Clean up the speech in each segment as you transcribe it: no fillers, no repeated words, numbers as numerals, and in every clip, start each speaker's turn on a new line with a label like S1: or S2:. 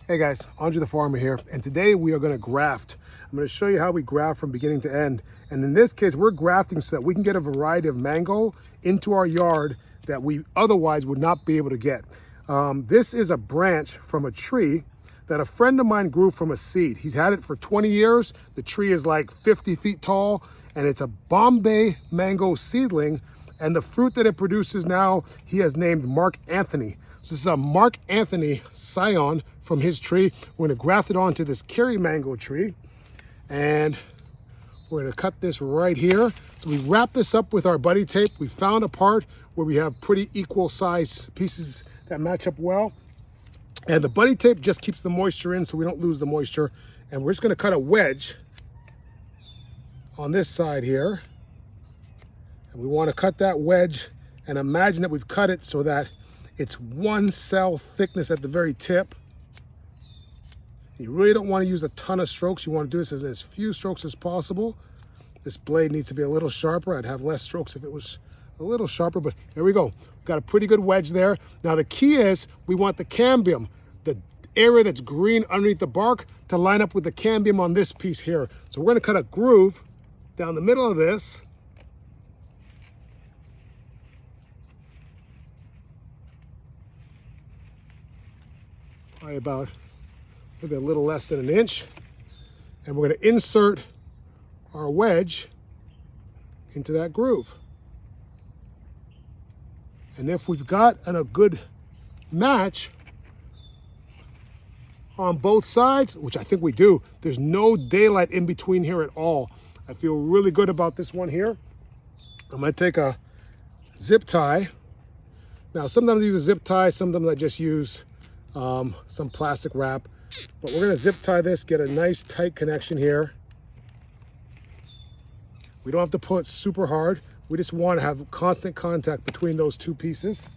S1: Hey guys, Andrethefarmer here, and today we are going to graft. I'm going to show you how we graft from beginning to end. And in this case, we're grafting so that we can get a variety of mango into our yard that we otherwise would not be able to get. This is a branch from a tree that a friend of mine grew from a seed. He's had it for 20 years. The tree is like 50 feet tall, and it's a Bombay mango seedling. And the fruit that it produces now, he has named Mark Anthony. So this is a Mark Anthony scion from his tree. We're gonna graft it onto this Kerry mango tree. And we're gonna cut this right here. So we wrap this up with our buddy tape. We found a part where we have pretty equal size pieces that match up well. And the buddy tape just keeps the moisture in so we don't lose the moisture. And we're just gonna cut a wedge on this side here. And we wanna cut that wedge and imagine that we've cut it so that it's one cell thickness at the very tip. You really don't want to use a ton of strokes. You want to do this as few strokes as possible. This blade needs to be a little sharper. I'd have less strokes if it was a little sharper, but here we go. We've got a pretty good wedge there. Now the key is we want the cambium, the area that's green underneath the bark, to line up with the cambium on this piece here. So we're going to cut a groove down the middle of this. Probably about maybe a little less than an inch. And we're going to insert our wedge into that groove. And if we've got a good match on both sides, which I think we do, there's no daylight in between here at all. I feel really good about this one here. I'm going to take a zip tie. Now sometimes I use a zip tie, sometimes I just use some plastic wrap, but we're going to zip tie this, get a nice tight connection here. We don't have to pull it super hard. We just want to have constant contact between those two pieces.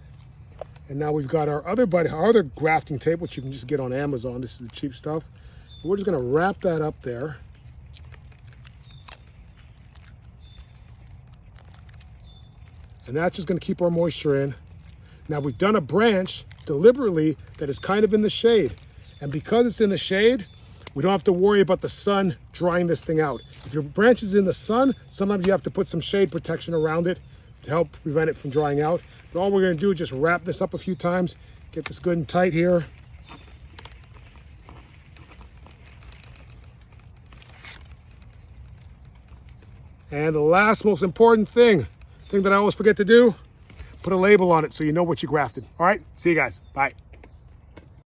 S1: And now we've got our other grafting tape, which you can just get on Amazon. This is the cheap stuff. And we're just going to wrap that up there. And that's just going to keep our moisture in. Now we've done a branch deliberately that is kind of in the shade. And because it's in the shade, we don't have to worry about the sun drying this thing out. If your branch is in the sun, sometimes you have to put some shade protection around it to help prevent it from drying out. But all we're gonna do is just wrap this up a few times, get this good and tight here. And the last most important thing that I always forget to do, put a label on it so you know what you grafted. All right, see you guys, bye.